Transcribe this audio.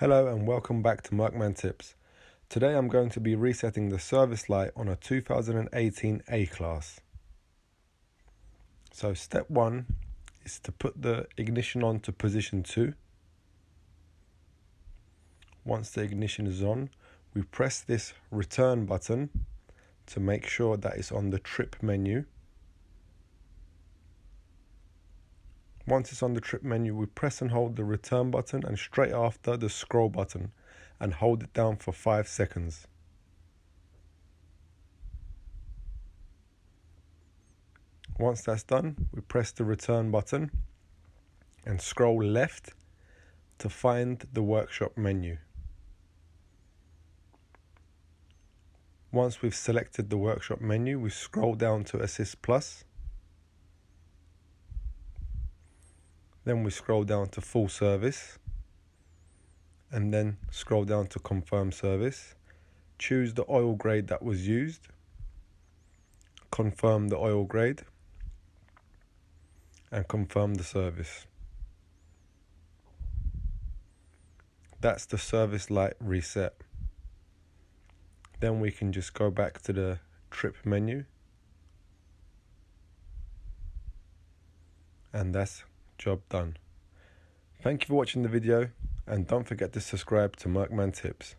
Hello and welcome back to MercMan Tips. Today I'm going to be resetting the service light on a 2018 A-Class. So step 1 is to put the ignition on to position 2. Once the ignition is on, we press this return button to make sure that it's on the trip menu. Once it's on the trip menu, we press and hold the return button and straight after the scroll button and hold it down for 5 seconds. Once that's done, we press the return button and scroll left to find the workshop menu. Once we've selected the workshop menu, we scroll down to Assist Plus. Then we scroll down to Full Service, and then scroll down to Confirm Service. Choose the oil grade that was used, confirm the oil grade, and confirm the service. That's the service light reset. Then we can just go back to the trip menu, and that's job done. Thank you for watching the video, and don't forget to subscribe to MercMan Tips.